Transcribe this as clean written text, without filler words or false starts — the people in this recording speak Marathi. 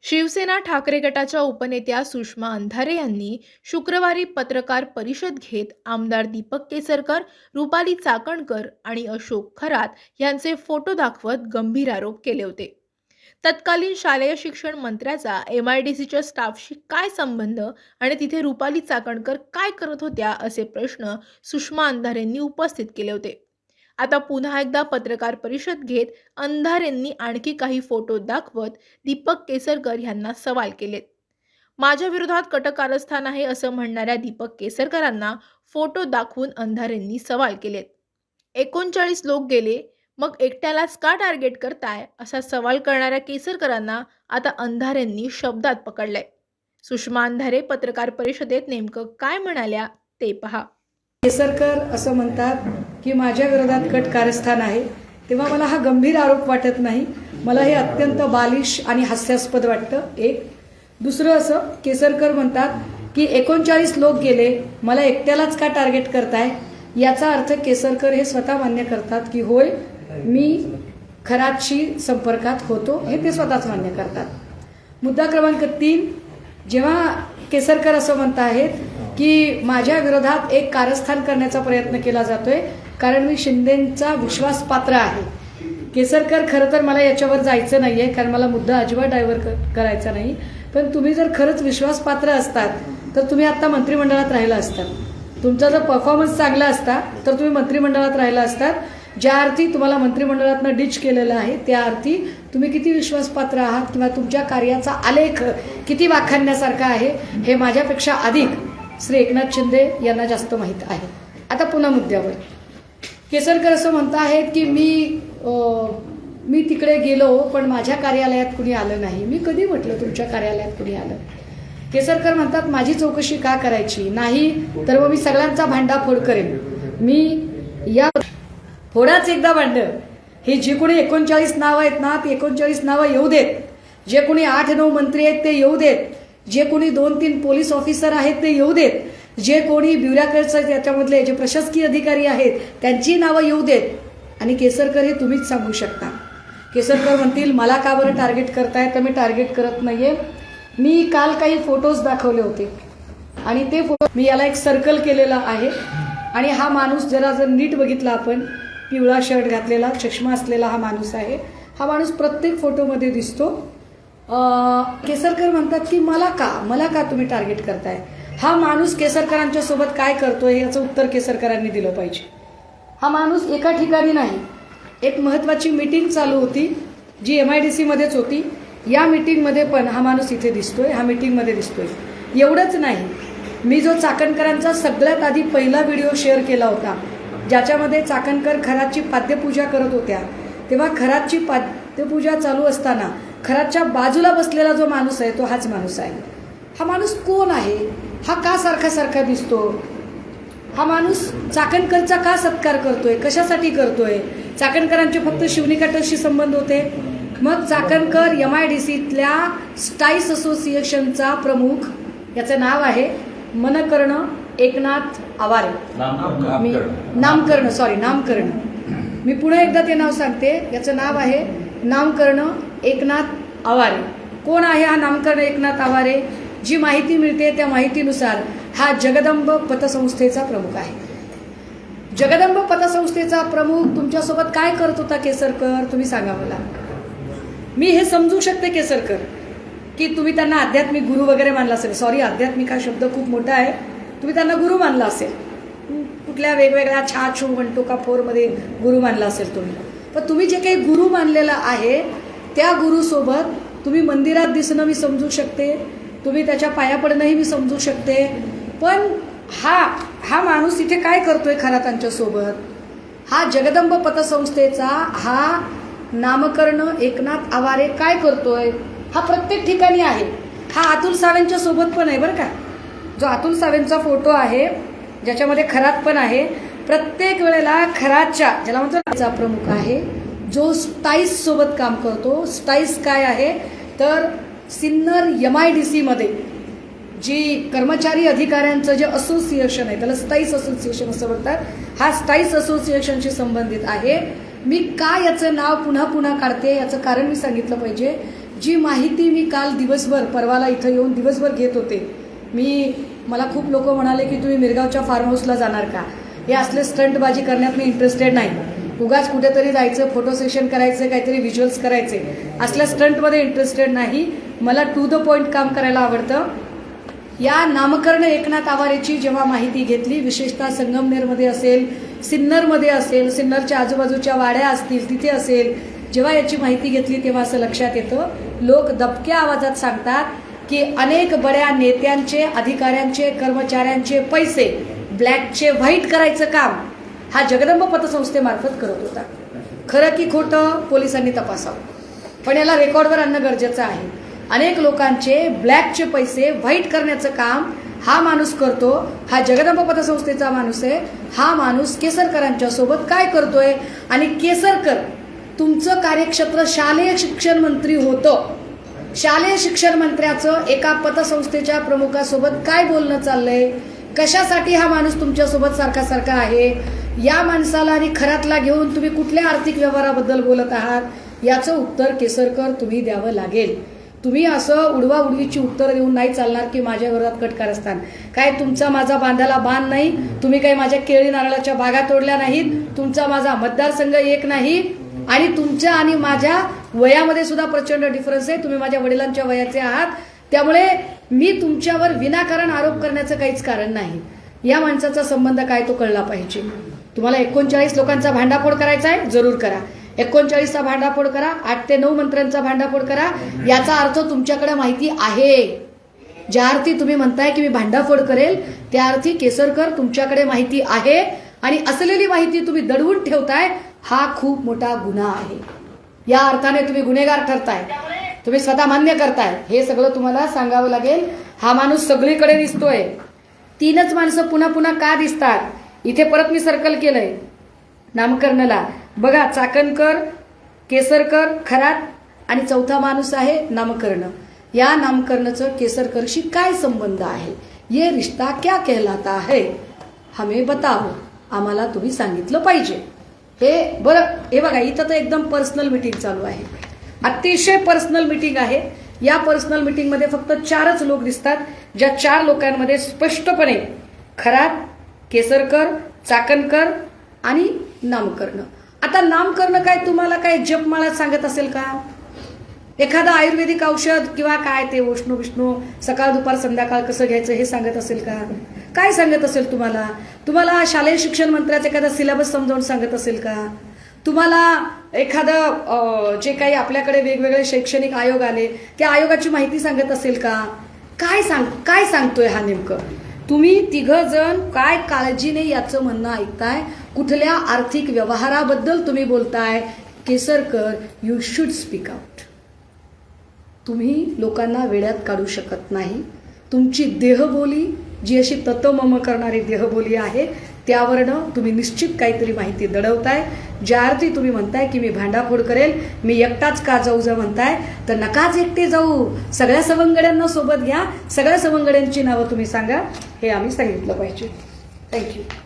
शिवसेना ठाकरे गटाच्या उपनेत्या सुषमा अंधारे यांनी शुक्रवारी पत्रकार परिषद घेत आमदार दीपक केसरकर, रुपाली चाकणकर आणि अशोक खरात यांचे फोटो दाखवत गंभीर आरोप केले होते। तत्कालीन शालेय शिक्षण मंत्र्याचा MIDCच्या स्टाफशी काय संबंध आणि तिथे रुपाली चाकणकर काय करत होत्या असे प्रश्न सुषमा अंधारेंनी उपस्थित केले होते। आता पुन्हा एकदा पत्रकार परिषद घेत अंधारेंनी आणखी काही फोटो दाखवत दीपक केसरकर यांना सवाल केलेत। माझ्या विरोधात कटक कारस्थान आहे असं म्हणणाऱ्या दीपक केसरकरांना फोटो दाखवून अंधारेंनी सवाल केलेत। 39 लोक गेले, मग एकट्यालाच का टार्गेट करताय असा सवाल करणाऱ्या केसरकरांना आता अंधारेंनी शब्दात पकडलंय। सुषमा अंधारे पत्रकार परिषदेत नेमकं काय म्हणाल्या ते पहा। केसरकर असं म्हणतात की माझ्या विरोधात कट कारस्थान आहे, तेव्हा मला हा गंभीर आरोप वाटत नाही, मला हे अत्यंत बालिश आणि हास्यास्पद वाटतं। एक दुसरं असं केसरकर म्हणतात की 39 लोक गेले, मला एकट्यालाच का टार्गेट करताय, याचा अर्थ केसरकर हे स्वतः मान्य करतात की होय मी खरातशी संपर्कात होतो, हे ते स्वतःच मान्य करतात। मुद्दा क्रमांक 3, जेव्हा केसरकर असं म्हणत आहेत की माझ्या विरोधात एक कारस्थान करण्याचा प्रयत्न केला जातोय कारण मी शिंदेंचा विश्वासपात्र आहे। केसरकर खरं तर मला याच्यावर जायचं नाहीये कारण मला मुद्दा अजिबात डायव्हर्ट करायचा नाही, पण तुम्ही जर खरंच विश्वासपात्र असतात तर तुम्ही आता मंत्रिमंडळात राहिला असतात, तुमचा जर परफॉर्मन्स चांगला असता तर तुम्ही मंत्रिमंडळात राहिला असतात। ज्या अर्थी तुम्हाला मंत्रिमंडळातनं डिच केलेलं आहे त्या अर्थी तुम्ही किती विश्वासपात्र आहात किंवा तुमच्या कार्याचा आलेख किती वाखाणण्यासारखा आहे हे माझ्यापेक्षा अधिक श्री एकनाथ शिंदे यांना जास्त माहीत आहे। आता पुन्हा मुद्द्यावर केसरकर असं म्हणत आहेत की मी तिकडे गेलो पण माझ्या कार्यालयात कुणी आलं नाही। मी कधी म्हटलं तुमच्या कार्यालयात कुणी आलं? केसरकर म्हणतात माझी चौकशी का करायची नाही, तर मग मी सगळ्यांचा भांडाफोड करेन। मी या फोडाच एकदा भांड, हे जे कोणी 39 नावं आहेत ना ती 39 नावं येऊ देत, जे कोणी 8-9 मंत्री आहेत ते येऊ देत, जे कोणी 2-3 पोलीस ऑफिसर आहेत ते येऊ देत, जे कोणी ब्युरोक्रेट्स त्याच्यामधले जे प्रशासकीय अधिकारी आहेत त्यांची नावं येऊ देत, आणि केसरकर हे तुम्हीच सांगू शकता। केसरकर म्हणतील मला का बरं टार्गेट करताय, तर मी टार्गेट करत नाहीये। मी काल काही फोटोज दाखवले होते आणि ते फोटो मी याला एक सर्कल केलेला आहे आणि हा माणूस जर नीट बघितला आपण, पिवळा शर्ट घातलेला चष्मा असलेला हा माणूस आहे, हा माणूस प्रत्येक फोटोमध्ये दिसतो। केसरकर म्हणतात की मला का तुम्ही टार्गेट करताय? हा माणूस केसरकरांच्या सोबत काय करतोय याचं उत्तर केसरकरांनी दिलं पाहिजे। हा माणूस एका ठिकाणी नाही, एक महत्वाची मीटिंग चालू होती जी MIDC मध्येच होती, या मीटिंगमध्ये पण हा माणूस इथे दिसतोय, हा मीटिंगमध्ये दिसतोय। एवढंच नाही, मी जो चाकणकरांचा सगळ्यात आधी पहिला व्हिडिओ शेअर केला होता ज्याच्यामध्ये चाकणकर खरातची पाद्यपूजा करत होत्या, तेव्हा खरातची पाद्यपूजा चालू असताना खरातच्या बाजूला बसलेला जो माणूस आहे तो हाच माणूस आहे। हा माणूस कोण आहे? हा का सारखा दिसतो? हा माणूस चाकणकरचा का सत्कार करतोय, कशासाठी करतोय? चाकणकरांचे फक्त शिवनिका ट्रस्टशी संबंध होते, मग चाकणकर MIDCतल्या स्टाईस असोसिएशनचा प्रमुख, याचं नाव आहे मनकर्ण एकनाथ आवारे, नामकर्ण, मी पुन्हा एकदा ते नाव सांगते, याचं नाव आहे नामकर्ण एकनाथ आवारे। कोण आहे हा नामकर्ण एकनाथ आवारे? जी माहिती मिळते त्या माहितीनुसार हा जगदंब पतसंस्थेचा प्रमुख आहे। जगदंब पतसंस्थेचा प्रमुख तुमच्यासोबत काय करत होता केसरकर, तुम्ही सांगा मला। मी हे समजू शकते केसरकर की तुम्ही त्यांना आध्यात्मिक गुरु वगैरे मानला असेल, सॉरी आध्यात्मिक हा शब्द खूप मोठा आहे, तुम्ही त्यांना गुरु मानला असेल, कुठल्या वेगवेगळ्या 6 1 का 4 मध्ये गुरु मानला असेल तुम्ही, पण तुम्ही जे काही गुरु मानलेला आहे त्या गुरुसोबत तुम्ही मंदिरात दिसणं मी समजू शकते, तुम्ही त्याच्या पाया पडणंही मी समजू शकते, पण हा माणूस इथे काय करतोय खरातांच्या सोबत? हा जगदंब पतसंस्थेचा हा नामकर्ण एकनाथ आवारे काय करतोय? हा प्रत्येक ठिकाणी आहे, हा अतुल सावेंच्या सोबत पण आहे बरं का। जो अतुल सावेंचा फोटो आहे ज्याच्यामध्ये खरात पण आहे, प्रत्येक वेळेला खरातच्या ज्याला म्हणतो प्रमुख आहे जो स्टाईस सोबत काम करतो। स्टाईस काय आहे तर सिन्नर MIDC मध्ये जी कर्मचारी अधिकाऱ्यांचं जे असोसिएशन आहे त्याला स्टाईस असोसिएशन असं म्हणतात, हा स्टाईस असोसिएशनशी संबंधित आहे। मी का याचं नाव पुन्हा काढते याचं कारण मी सांगितलं पाहिजे जी माहिती मी काल दिवसभर परवाला इथं येऊन दिवसभर घेत होते, मला खूप लोक म्हणाले की तुम्ही मिरगावच्या फार्म हाऊसला जाणार का, हे असले स्टंटबाजी करण्यात मी इंटरेस्टेड नाही. उगाच कुठेतरी जायचं, फोटो सेशन करायचं, काहीतरी व्हिज्युअल्स करायचे, असल्या स्टंटमध्ये इंटरेस्टेड नाही. मला टू द पॉइंट काम करायला आवडतं. या नामकरण एकनाथ आवारेची जेव्हा माहिती घेतली, विशेषतः संगमनेरमध्ये असेल, सिन्नरमध्ये असेल, सिन्नरच्या आजूबाजूच्या वाड्या असतील तिथे असेल, जेव्हा याची माहिती घेतली तेव्हा असं लक्षात येतं, लोक दबक्या आवाजात सांगतात की अनेक बड्या नेत्यांचे, अधिकाऱ्यांचे, कर्मचाऱ्यांचे पैसे ब्लॅकचे व्हाईट करायचं काम हा जगदंब पतसंस्थेमार्फत करत होता. खरं की खोटं पोलिसांनी तपासावं, पण याला रेकॉर्डवर आणणं गरजेचं आहे. अनेक लोकांचे ब्लॅकचे पैसे व्हाईट करण्याचं काम हा माणूस करतो, हा जगदंब पतसंस्थेचा माणूस आहे. हा माणूस केसरकरांच्या सोबत काय करतोय, आणि केसरकर तुमचं कार्यक्षेत्र शालेय शिक्षण मंत्री होतं. शालेय शिक्षण मंत्र्याचं एका पतसंस्थेच्या प्रमुखासोबत काय बोलणं चाललंय, कशासाठी हा माणूस तुमच्यासोबत सारखा सारखा आहे, या माणसाला आणि खरातला घेऊन तुम्ही कुठल्या आर्थिक व्यवहाराबद्दल बोलत आहात, याचं उत्तर केसरकर तुम्ही द्यावं लागेल. तुम्ही असं उडवाउडवीची उत्तरं देऊन नाही चालणार की माझ्या विरोधात कट कारस्थान. काय तुमचा माझा बांधाला बांध नाही, तुम्ही काही माझ्या केळी नारळाच्या बागा तोडल्या नाहीत, तुमचा माझा मतदारसंघ एक नाही, आणि तुमच्या आणि माझ्या वयामध्ये सुद्धा प्रचंड डिफरन्स आहे. तुम्ही माझ्या वडिलांच्या वयाचे आहात, त्यामुळे मी तुमच्यावर विनाकारण आरोप करण्याचं काहीच कारण नाही. या माणसाचा संबंध काय तो कळला पाहिजे. तुम्हाला 39 लोकांचा भांडाफोड करायचा आहे, जरूर करा. 39चा भांडाफोड करा, 8 ते 9 मंत्र्यांचा भांडाफोड करा. याचा अर्थ तुमच्याकडे माहिती आहे. ज्या अर्थी तुम्ही म्हणताय की मी भांडाफोड करेल, त्या अर्थी केसरकर तुमच्याकडे माहिती आहे, आणि असलेली माहिती तुम्ही दडवून ठेवताय, हा खूप मोठा गुन्हा आहे. या अर्थाने तुम्ही गुन्हेगार ठरताय, तुम्ही स्वतः मान्य करताय. हे सगळं तुम्हाला सांगावं लागेल. हा माणूस सगळीकडे दिसतोय. 3च माणसं पुन्हा पुन्हा का दिसतात, इथे परत मी सर्कल केलंय नामकरणाला. बघा, चाकणकर, केसरकर, खरात, आणि चौथा माणूस आहे नामकर्ण. या नामकरणाचं केसरकरशी काय संबंध आहे, ये रिश्ता क्या कहलाता है, हमें बताओ, आम्हाला तुम्ही सांगितलं पाहिजे. हे बरं, हे बघा, इथं तर एकदम पर्सनल मीटिंग चालू आहे, अतिशय पर्सनल मीटिंग आहे. या पर्सनल मीटिंगमध्ये फक्त 4च लोक दिसतात, ज्या 4 लोकांमध्ये स्पष्टपणे खरात, केसरकर, चाकणकर आणि नामकर्ण. आता नामकर्ण काय तुम्हाला काय जपमाळा सांगत असेल का, एखादं आयुर्वेदिक औषध किंवा काय ते उष्ण विष्णू सकाळ दुपार संध्याकाळ कसं घ्यायचं हे सांगत असेल का, काय सांगत असेल तुम्हाला शालेय शिक्षण मंत्र्याचा एखादा सिलेबस समजावून सांगत असेल का, तुम्हाला एखादं जे काही आपल्याकडे वेगवेगळे शैक्षणिक आयोग आले त्या आयोगाची माहिती सांगत असेल का, काय सांगतोय हा नेमकं. तुम्ही 3 जण काय काळजीने याचं म्हणणं ऐकताय, कुठल्या आर्थिक व्यवहाराबद्दल तुम्ही बोलताय. Kesarkar, you should speak out. तुम्ही लोकांना वेड्यात काढू शकत नाही. तुमची देहबोली जी अशी ततमम करणारी देहबोली आहे, त्यावरनं तुम्ही निश्चित काहीतरी माहिती दडवताय. ज्या अर्थी तुम्ही म्हणताय की मी भांडाफोड करेल, मी एकटाच का जाऊ म्हणताय, तर नकाच एकटे जाऊ, सगळ्या सवंगड्यांना सोबत घ्या, सगळ्या सवंगड्यांची नावं तुम्ही सांगा, हे आम्ही सांगितलं पाहिजे. थँक्यू.